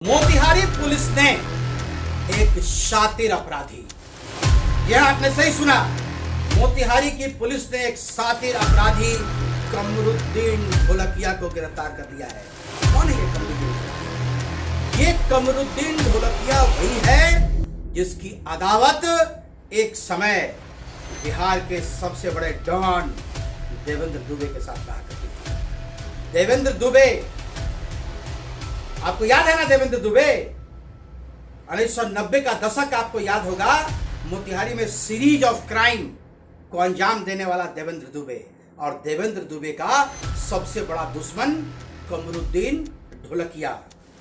Motihari police ने एक शातिर अपराधी, यह आपने सही सुना, मोतिहारी की पुलिस ने एक शातिर अपराधी कमरुद्दीन ढोलकिया को गिरफ्तार कर लिया है। कौन है ये कमरुद्दीन? ये कमरुद्दीन ढोलकिया वही है जिसकी अदावत एक समय बिहार के सबसे बड़े डॉन देवेंद्र दुबे के साथ रहा करती थी। देवेंद्र दुबे, आपको याद है ना देवेंद्र दुबे? 1990 का दशक आपको याद होगा। मोतिहारी में सीरीज ऑफ क्राइम को अंजाम देने वाला देवेंद्र दुबे, और देवेंद्र दुबे का सबसे बड़ा दुश्मन कमरुद्दीन ढोलकिया,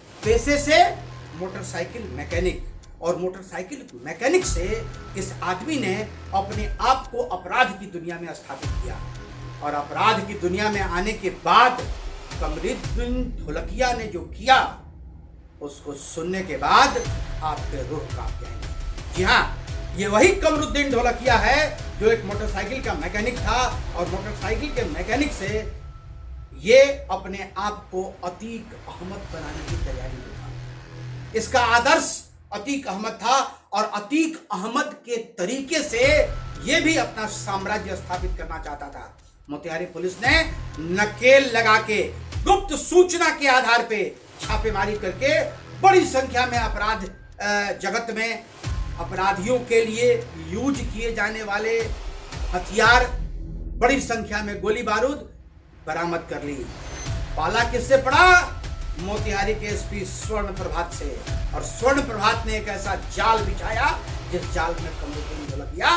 पेशे से मोटरसाइकिल मैकेनिक, और मोटरसाइकिल मैकेनिक से इस आदमी ने अपने आप को अपराध की दुनिया में स्थापित किया। और अपराध की दुनिया में आने के बाद कमरुद्दीन ढोलकिया ने जो किया, उसको सुनने के बाद आपके रूह कांप जाएंगे। जी हाँ, ये वही कमरुद्दीन ढोलकिया है जो एक मोटरसाइकिल का मैकेनिक था, और मोटरसाइकिल के मैकेनिक से ये अपने आप को अतीक अहमद बनाने की तैयारी में था। इसका आदर्श अतीक अहमद था, और अतीक अहमद के तरीके से ये भी अपना साम्राज्य स्थापित करना चाहता था। मोतिहारी पुलिस ने नकेल लगा के गुप्त सूचना के आधार पे छापेमारी करके बड़ी संख्या में अपराध जगत में अपराधियों के लिए यूज किए जाने वाले हथियार, बड़ी संख्या में गोली बारूद बरामद कर ली। पाला किससे पड़ा? मोतिहारी के एसपी स्वर्ण प्रभात से। और स्वर्ण प्रभात ने एक ऐसा जाल बिछाया जिस जाल में कमरुद्दीन ढोलकिया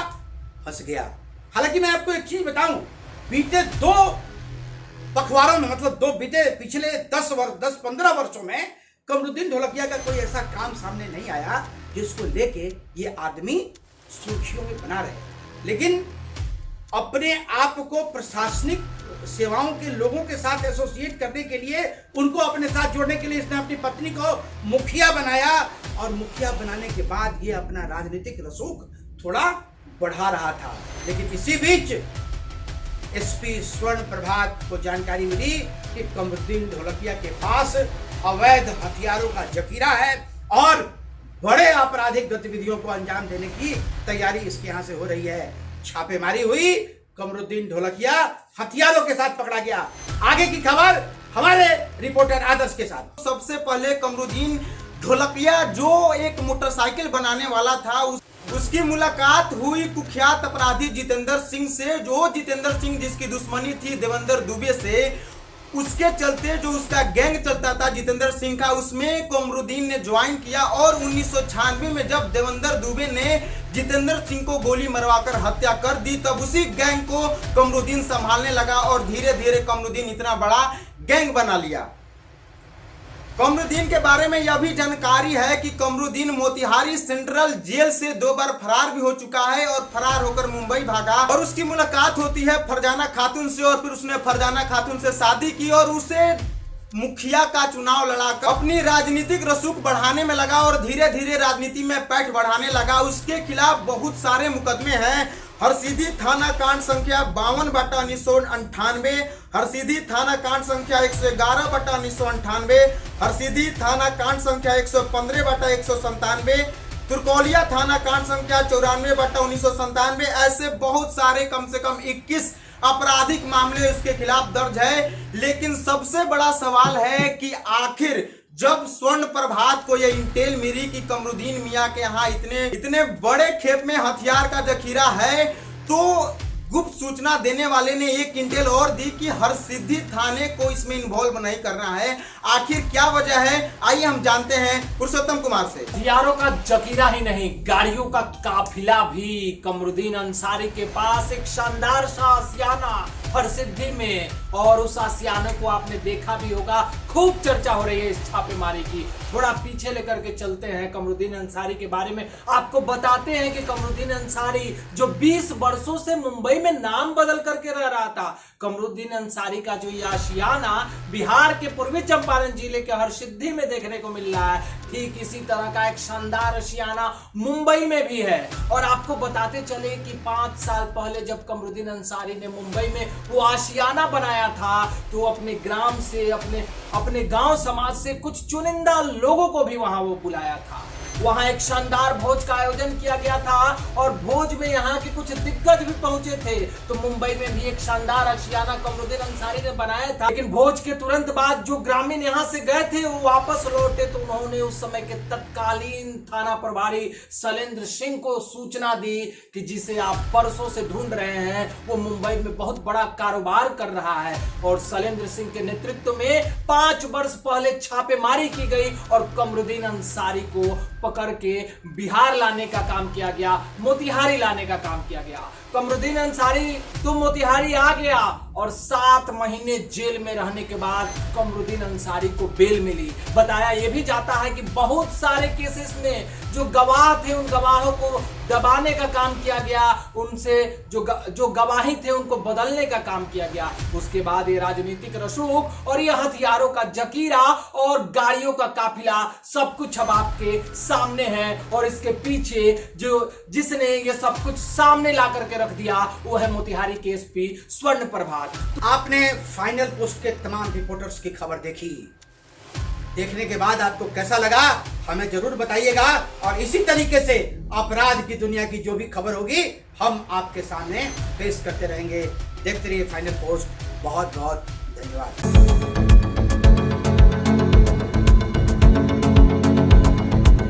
फंस गया। हालांकि मैं आपको एक चीज बताऊं, बीते 2 पखवारों में, मतलब पिछले 10-15 वर्षों में कमरुद्दीन ढोलकिया का कोई ऐसा काम सामने नहीं आया जिसको लेके ये आदमी सुर्खियों में बना रहे। लेकिन अपने आप को प्रशासनिक सेवाओं के लोगों के साथ एसोसिएट करने के लिए, उनको अपने साथ जोड़ने के लिए इसने अपनी पत्नी को मुखिया बनाया, और मुखिया बनाने के बाद ये अपना राजनीतिक रसूख थोड़ा बढ़ा रहा था। लेकिन इसी बीच एसपी स्वर्ण प्रभात को जानकारी मिली कि कमरुद्दीन ढोलकिया के पास अवैध हथियारों का जखीरा है, और बड़े आपराधिक गतिविधियों को अंजाम देने की तैयारी इसके यहां से हो रही है। छापेमारी हुई, कमरुद्दीन ढोलकिया हथियारों के साथ पकड़ा गया। आगे की खबर हमारे रिपोर्टर आदर्श के साथ। सबसे पहले कमरुद्दीन ढोलकिया जो एक मोटरसाइकिल बनाने वाला था, उसकी मुलाकात हुई कुख्यात अपराधी जितेंद्र सिंह से, जो जितेंद्र सिंह जिसकी दुश्मनी थी देवेंद्र दुबे से। उसके चलते जो उसका गैंग चलता था जितेंद्र सिंह का, उसमें कमरुद्दीन ने ज्वाइन किया, और 1996 में जब देवेंद्र दुबे ने जितेंद्र सिंह को गोली मरवाकर हत्या कर दी, तब उसी गैंग को कमरुद्दीन संभालने लगा, और धीरे धीरे कमरुद्दीन इतना बड़ा गैंग बना लिया। कमरुद्दीन के बारे में यह भी जानकारी है कि कमरुद्दीन मोतिहारी सेंट्रल जेल से 2 बार फरार भी हो चुका है, और फरार होकर मुंबई भागा, और उसकी मुलाकात होती है फरजाना खातून से, और फिर उसने फरजाना खातून से शादी की, और उसे मुखिया का चुनाव लड़ाकर अपनी राजनीतिक रसूख बढ़ाने में लगा, और धीरे धीरे राजनीति में पैठ बढ़ाने लगा। उसके खिलाफ बहुत सारे मुकदमे हैं। हरसिद्धि थाना कांड संख्या 52/1998, हरसिद्धि थाना कांड संख्या 111/1998, हरसिद्धि थाना कांड संख्या 115/197, तुरकोलिया थाना कांड संख्या 94/1997। ऐसे बहुत सारे, कम से कम 21 आपराधिक मामले उसके खिलाफ दर्ज है। लेकिन सबसे बड़ा सवाल है कि आखिर जब स्वर्ण प्रभात को यह इंटेल मिली कि कमरुद्दीन मियां के यहाँ इतने बड़े खेप में हथियार का जखीरा है, तो गुप्त सूचना देने वाले ने एक इंटेल और दी कि हरसिद्धि थाने को इसमें इन्वॉल्व नहीं करना है। आखिर क्या वजह है, आइए हम जानते हैं पुरुषोत्तम कुमार से। हथियारों का जखीरा ही नहीं, गाड़ियों का काफिला भी कमरुद्दीन अंसारी के पास, एक शानदार सा आशियाना हरसिद्धि में, और उस आशियाने को आपने देखा भी होगा। खूब चर्चा हो रही है इस छापेमारी की। थोड़ा पीछे लेकर के चलते हैं कमरुद्दीन अंसारी के बारे में, आपको बताते हैं कि कमरुद्दीन अंसारी जो 20 वर्षों से मुंबई में नाम बदल करके रह रहा था, कमरुद्दीन अंसारी का जो ये आशियाना बिहार के पूर्वी चंपारण जिले के हरसिद्धि में देखने को मिल रहा है, ठीक इसी तरह का एक शानदार आशियाना मुंबई में भी है। और आपको बताते चले कि 5 साल पहले जब कमरुद्दीन अंसारी ने मुंबई में वो आशियाना बनाया था, तो अपने ग्राम से, अपने गांव समाज से कुछ चुनिंदा लोगों को भी वहां वो बुलाया था। वहां एक शानदार भोज का आयोजन किया गया था और भोज में यहाँ के कुछ दिग्गज भी पहुंचे थे। तो मुंबई में भी एक शानदार आशियाना कमरुद्दीन अंसारी ने बनाया था, लेकिन भोज के तुरंत बाद जो ग्रामीण यहाँ से गए थे वो वापस लौटे, तो उन्होंने उस समय के तत्कालीन थाना प्रभारी शैलेंद्र सिंह को सूचना दी कि जिसे आप परसों से ढूंढ रहे हैं वो मुंबई में बहुत बड़ा कारोबार कर रहा है। और शैलेंद्र सिंह के नेतृत्व में 5 वर्ष पहले छापेमारी की गई और कमरुद्दीन अंसारी को पकड़ के बिहार लाने का काम किया गया, मोतिहारी लाने का काम किया गया। कमरुद्दीन अंसारी तो मोतिहारी आ गया और 7 महीने जेल में रहने के बाद कमरुद्दीन अंसारी को बेल मिली। बताया यह भी जाता है कि बहुत सारे केसेस में जो गवाह थे उन गवाहों को दबाने का काम किया गया, उनसे जो गवाही थे उनको बदलने का काम किया गया। उसके बाद ये राजनीतिक रसूख और ये हथियारों का जकीरा और गाड़ियों का काफिला सब कुछ अब आपके सामने है और इसके पीछे जिसने ये सब कुछ सामने ला करके रख दिया वो है मोतिहारी के एसपी स्वर्ण प्रभात। आपने फाइनल पोस्ट के तमाम रिपोर्टर्स की खबर देखी, देखने के बाद आपको कैसा लगा हमें जरूर बताइएगा और इसी तरीके से अपराध की दुनिया की जो भी खबर होगी हम आपके सामने पेश करते रहेंगे। देखते रहिए फाइनल पोस्ट। बहुत बहुत धन्यवाद।